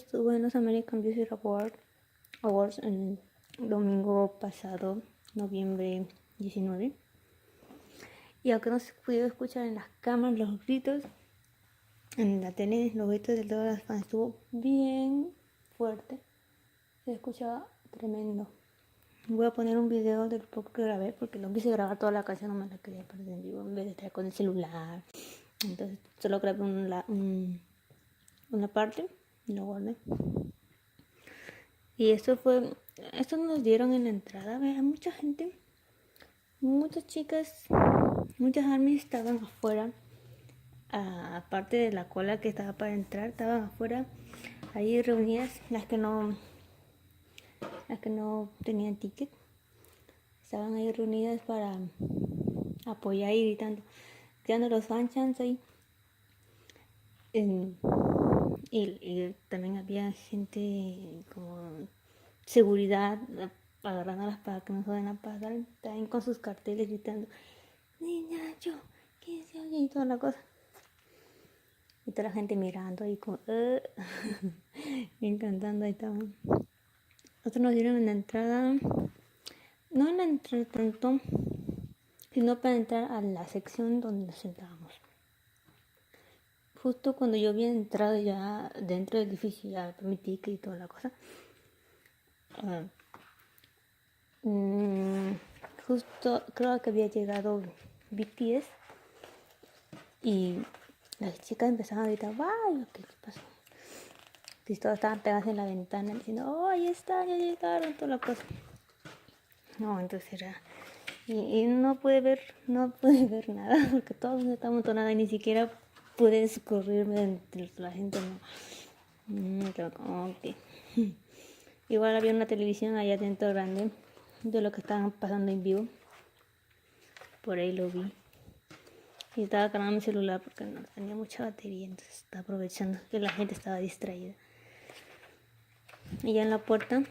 estuve en los American Music Awards el domingo pasado, noviembre 19. Y aunque no se pudo escuchar en las cámaras los gritos, en la tele los gritos de todas las fans estuvo bien fuerte. Se escuchaba tremendo. Voy a poner un video del poco que grabé porque no quise grabar toda la canción, no me la quería perder en vivo en vez de estar con el celular. Entonces solo grabé una parte y lo guardé. Y esto nos dieron en la entrada. Había mucha gente, muchas chicas, muchas ARMYs estaban afuera. Aparte de la cola que estaba para entrar, estaban afuera ahí reunidas, las que no tenían ticket. Estaban ahí reunidas para apoyar y gritando los fanchants ahí. Y también había gente como seguridad agarrándolas para que no se vayan a pasar. Estaban con sus carteles gritando, niña, yo, ¿quién se oye? Y toda la cosa. Y toda la gente mirando ahí como, encantando, ahí estaban. Nosotros nos dieron en la entrada, no en la entrada tanto, sino para entrar a la sección donde nos sentábamos. Justo cuando yo había entrado ya dentro del edificio, ya mi ticket y toda la cosa, justo creo que había llegado BTS y las chicas empezaban a gritar, ¡ay! ¿Qué pasó? Y todas estaban pegadas en la ventana diciendo, ¡oh, ahí está! Ya llegaron, toda la cosa. No, entonces era... Y no pude ver nada porque todo el mundo estaba amontonado y ni siquiera pude escurrirme entre la gente. No. Okay. Igual había una televisión allá dentro grande de lo que estaban pasando en vivo. Por ahí lo vi. Y estaba cargando mi celular porque no tenía mucha batería, entonces estaba aprovechando que la gente estaba distraída. Y ya en la puerta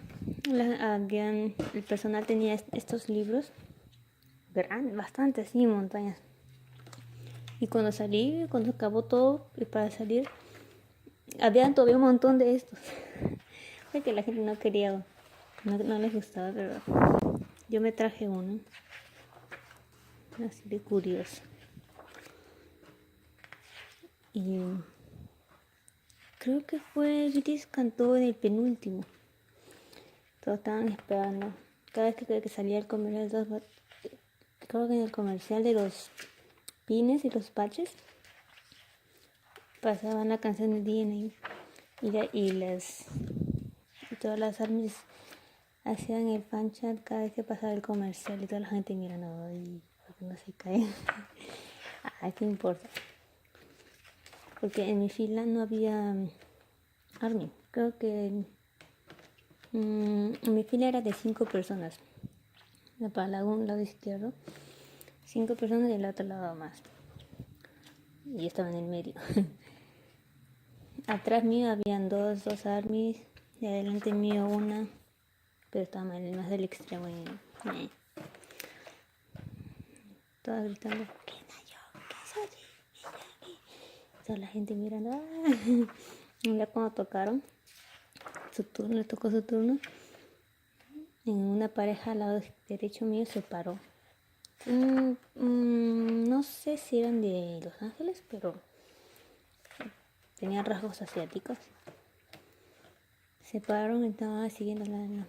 el personal tenía estos libros bastante así, montañas. Y cuando acabó todo y para salir, había todavía un montón de estos. Porque la gente no quería, no les gustaba, pero yo me traje uno. Así de curioso. Y creo que BTS cantó en el penúltimo. Todos estaban esperando. Cada vez que salía el comercial, creo que en el comercial de los pines y los patches, pasaban la canción de DNA y todas las ARMYs hacían el fan chat cada vez que pasaba el comercial y toda la gente mirando y porque no se cae. ¿Qué importa? Porque en mi fila no había ARMY. Creo que mi fila era de 5 personas. Para un lado izquierdo, 5 personas y del otro lado más. Y estaba en el medio. Atrás mío habían dos ARMYs. Y adelante mío una. Pero estaba más del extremo. Todas gritando, toda la gente mirando. Y ya cuando tocaron le tocó su turno, en una pareja al lado derecho mío se paró. No sé si eran de Los Ángeles, pero tenían rasgos asiáticos. Se pararon y estaban siguiendo la...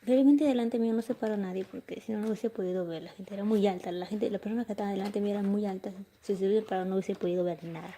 Realmente delante mío no se paró nadie porque si no, no hubiese podido ver. La gente era muy alta. Las personas que estaban delante mío eran muy altas. Si se hubiese parado no hubiese podido ver nada.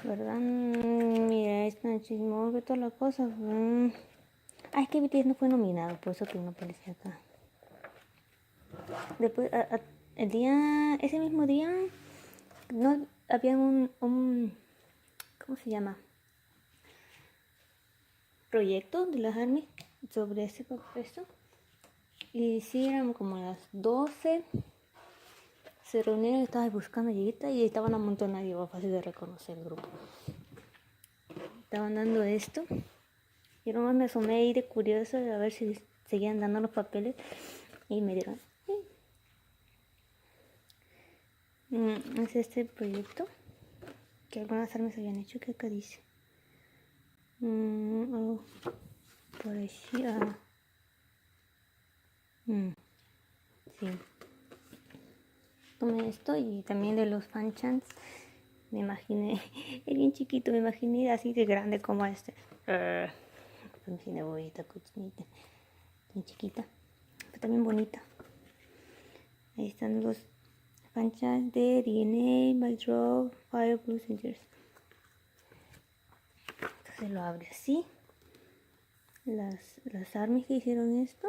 ¿verdad? Mira, es tan chismoso que toda la cosa. Es que BTS no fue nominado, por eso que no aparecía acá. Después, ese mismo día, no había ¿cómo se llama? Proyecto de las ARMY sobre esto. Y sí, eran como las 12. Se reunieron, estaba buscando lleguita y estaban amontonados, y fácil de reconocer el grupo. Estaban dando esto. Yo nomás me asomé ahí de curioso a ver si seguían dando los papeles y me dieron. Es este proyecto que algunas armas habían hecho, que acá dice. Algo por ahí. Sí. Tomé esto y también de los fan chants. Me imaginé, es bien chiquito, me imaginé así de grande como este. Me imaginé bonita, cochinita, bien chiquita, pero también bonita. Ahí están los fan chants de DNA, My Drop, Fire, Blue Singers. Entonces lo abre así. Las armies que hicieron esto.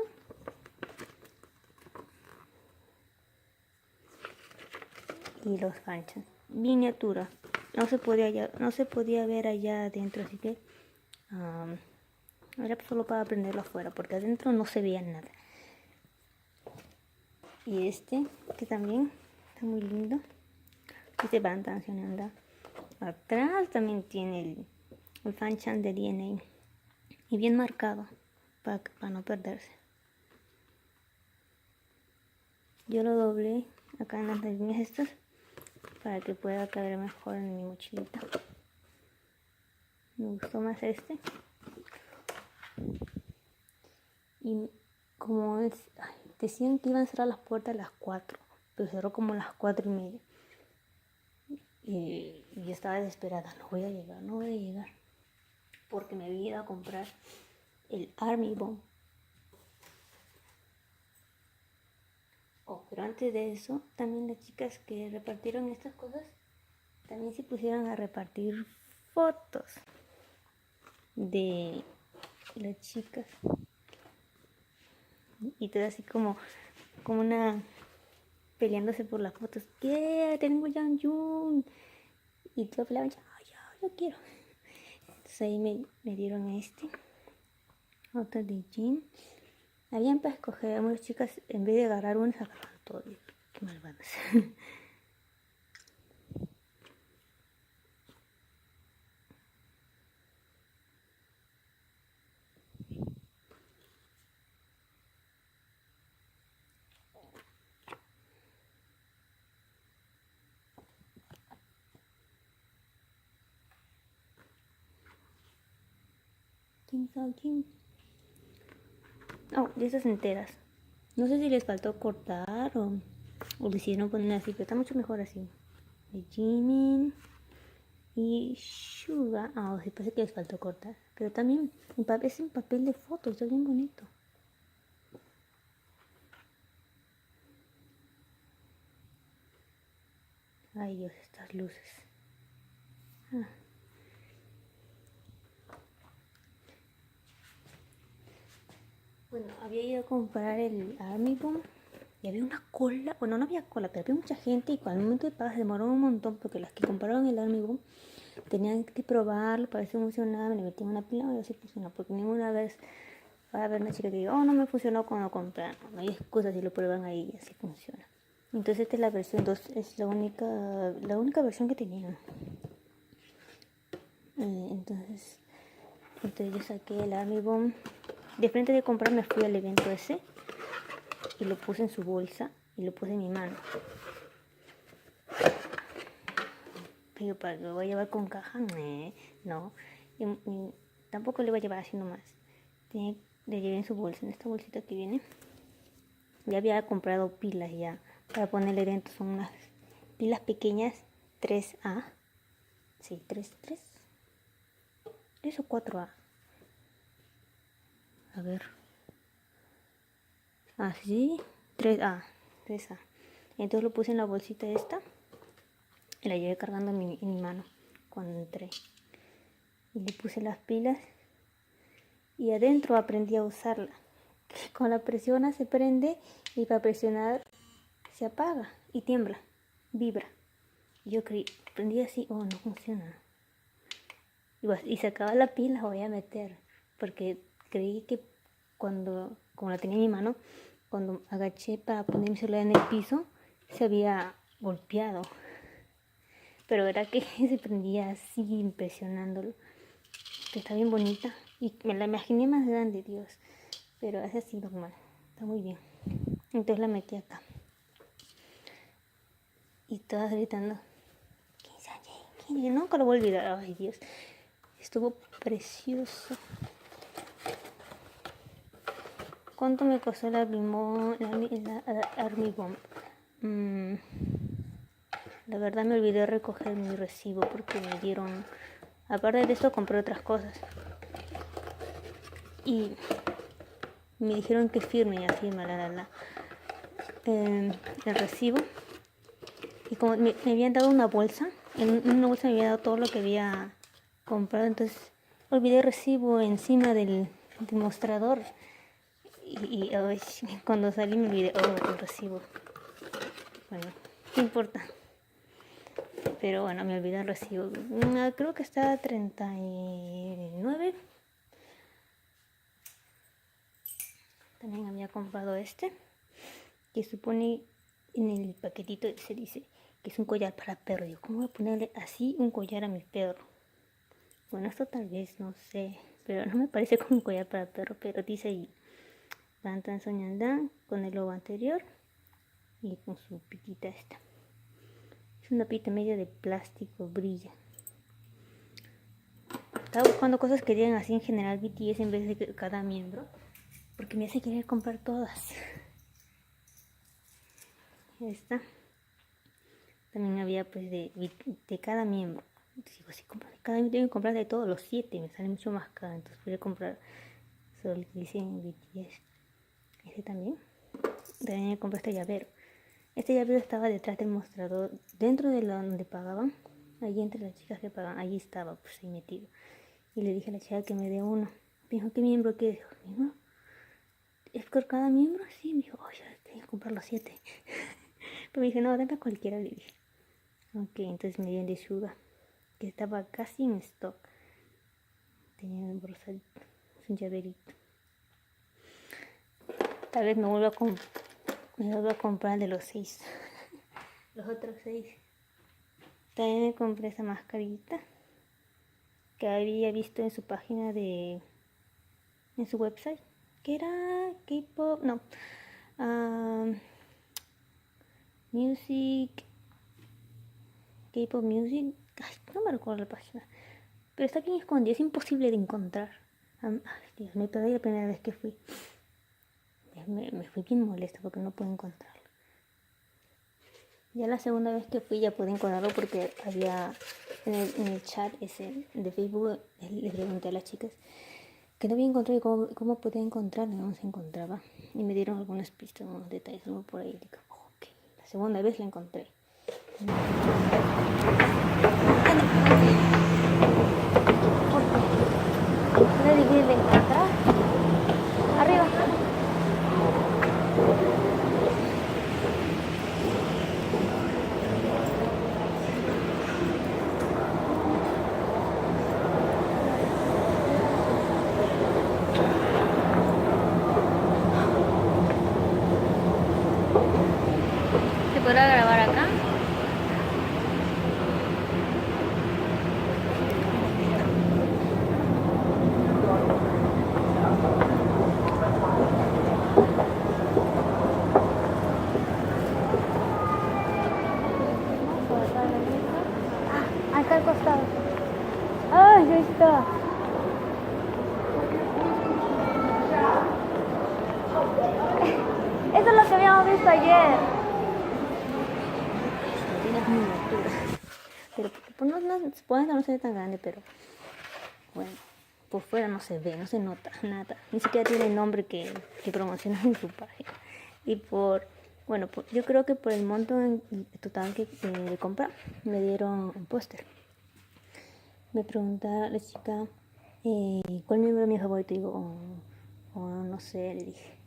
Y los fan chants. Miniatura. No se podía ver allá adentro, así que era solo para aprenderlo afuera, porque adentro no se veía nada. Y este, que también está muy lindo. Este van cancionando. Atrás también tiene el fan chant de DNA. Y bien marcado, para no perderse. Yo lo doblé acá en las líneas estas, para que pueda caber mejor en mi mochilita. Me gustó más este. Y como decían que iban a cerrar las puertas a las 4, pero cerró como a las 4:30. Y yo estaba desesperada, no voy a llegar. Porque me había ido a comprar el Army Bomb. Pero antes de eso, también las chicas que repartieron estas cosas, también se pusieron a repartir fotos de las chicas. Y todo así como una peleándose por las fotos. ¿Qué? Tengo Jung. Y todos peleaban, yo quiero. Entonces ahí me dieron otro de Jin. Habían para escoger, muchas chicas, en vez de agarrar uno, sacaban todo. Qué malvadas. Kim. De esas enteras. No sé si les faltó cortar o lo hicieron poner así, pero está mucho mejor así. De Jimin y Suga. Sí, parece que les faltó cortar. Pero también es un papel de foto, está bien bonito. Ay Dios, estas luces. Bueno, había ido a comprar el Army Bomb y había una cola. Bueno, no había cola, pero había mucha gente y al momento de pagar se demoró un montón porque las que compraron el Army Bomb tenían que probarlo para ver si funcionaba. Me le metían una pila y así funcionó, porque ninguna vez va a haber una chica que diga, no me funcionó cuando compraron. No hay excusa, si lo prueban ahí y así funciona. Entonces esta es la versión 2, es la única versión que tenían. Entonces yo saqué el Army Bomb. De frente de comprar me fui al evento ese y lo puse en su bolsa y lo puse en mi mano. Pero para que lo voy a llevar con caja, no. Y tampoco le voy a llevar así nomás. Le llevé en su bolsa, en esta bolsita que viene. Ya había comprado pilas ya para ponerle dentro. Son unas pilas pequeñas 3A. Sí, 3 o 4A. A ver. Así, 3A. Entonces lo puse en la bolsita esta y la llevé cargando en mi mano. cuando entré. Y le puse las pilas y adentro aprendí a usarla. Con la presiona se prende y para presionar se apaga y tiembla, vibra. Yo creí, prendí así, no funciona. Y se acaba la pila, voy a meter, porque creí que como la tenía en mi mano, cuando agaché para poner mi celular en el piso, se había golpeado. Pero era que se prendía así, impresionándolo. Que está bien bonita. Y me la imaginé más grande, Dios. Pero es así normal. Está muy bien. Entonces la metí acá. Y todas gritando. ¿Quién? Nunca lo voy a olvidar. Ay, Dios. Estuvo precioso. ¿Cuánto me costó la Army Bomb? La verdad me olvidé recoger mi recibo porque me dieron... Aparte de esto compré otras cosas. Y me dijeron que firme, ya firma el recibo. Y como me habían dado una bolsa, en una bolsa me había dado todo lo que había comprado, entonces olvidé el recibo encima del mostrador. Y cuando salí me olvidé, el recibo. Bueno, ¿qué importa? Pero bueno, me olvidé el recibo. Creo que está a 39. También había comprado este, que supone en el paquetito se dice que es un collar para perro. Yo, ¿cómo voy a ponerle así un collar a mi perro? Bueno, esto tal vez, no sé, pero no me parece como un collar para perro, pero dice ahí, Bantan Soñandan, con el logo anterior y con su pitita esta. Es una pita media de plástico, brilla. Estaba buscando cosas que digan así en general BTS en vez de cada miembro, porque me hace querer comprar todas. Esta también había pues de cada miembro. Entonces digo, si compro de cada miembro tengo que comprar de todos los 7, me sale mucho más caro, entonces voy a comprar solo el que dice en BTS. Este también me compré este llavero. Este llavero estaba detrás del mostrador, dentro de donde pagaban, allí entre las chicas que pagaban, allí estaba pues ahí metido. Y le dije a la chica que me dé uno. Me dijo, ¿qué miembro quieres? Dijo, ¿es por cada miembro? Sí, me dijo, ya tengo que comprar los 7. Pero me dije, no, dame a cualquiera, le dije. Ok, entonces me dio el de Suga, que estaba casi en stock. Tenía un borsadito, es un llaverito. Tal vez me vuelva a comprar de los 6. Los otros 6. También me compré esa mascarita que había visto en su página en su website, que era K-pop, no, music, K-pop music, no me recuerdo la página, pero está bien escondida, es imposible de encontrar. Ay, Dios, me perdí la primera vez que fui. Me fui bien molesta porque no pude encontrarlo. Ya la segunda vez que fui ya pude encontrarlo porque había en el chat ese de Facebook, le pregunté a las chicas que no había encontrado y cómo podía encontrarlo, no se encontraba. Y me dieron algunas pistas, unos detalles por ahí. Digo, ok, la segunda vez la encontré. ¿Puede dividirle atrás? Arriba. ¿Se podrá grabar acá? Acá al costado. ¡Ay, ahí está! Eso es lo que habíamos visto ayer. Tienes miniatura. Pero pues no se ve tan grande, pero bueno, por fuera no se ve, no se nota nada. Ni siquiera tiene el nombre que promocionan en su página. Y yo creo que por el monto en total que de compra me dieron un póster. me pregunta la chica, ¿cuál miembro es mi favorito? Y digo, no sé, le dije.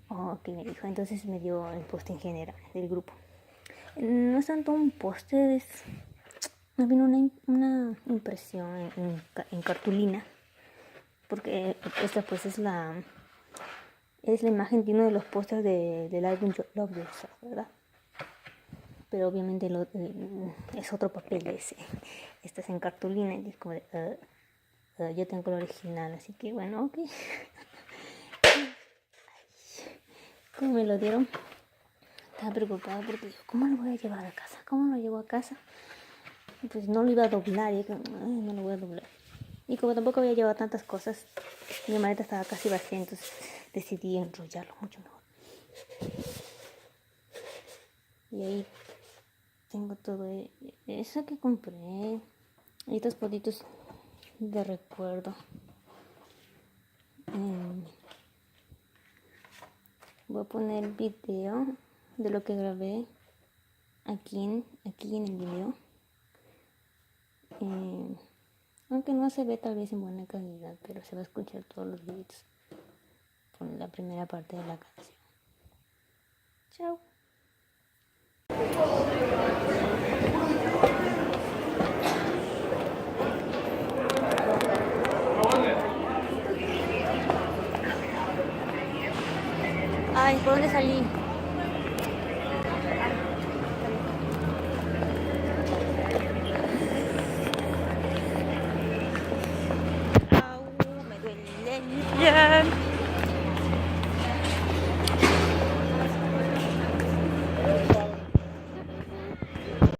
Ok, me dijo. Entonces me dio el post en general del grupo. No es tanto un póster, es más bien una impresión en cartulina. Porque esta pues es la imagen de uno de los pósters del álbum Love Yourself, ¿verdad? Pero obviamente es otro papel ese. Esta es en cartulina y es como de... yo tengo el original, así que bueno, ok. ¿Cómo me lo dieron? Estaba preocupada porque digo, ¿cómo lo voy a llevar a casa? ¿Cómo lo llevo a casa? Y pues no lo iba a doblar, y yo, no lo voy a doblar. Y como tampoco había llevado tantas cosas, mi maleta estaba casi vacía, entonces decidí enrollarlo mucho mejor. Y ahí tengo todo eso que compré. Y estos poditos de recuerdo. Voy a poner el video de lo que grabé aquí en el video. Aunque no se ve tal vez en buena calidad, pero se va a escuchar todos los beats por la primera parte de la canción. Chao. Ay, ¿por dónde salí?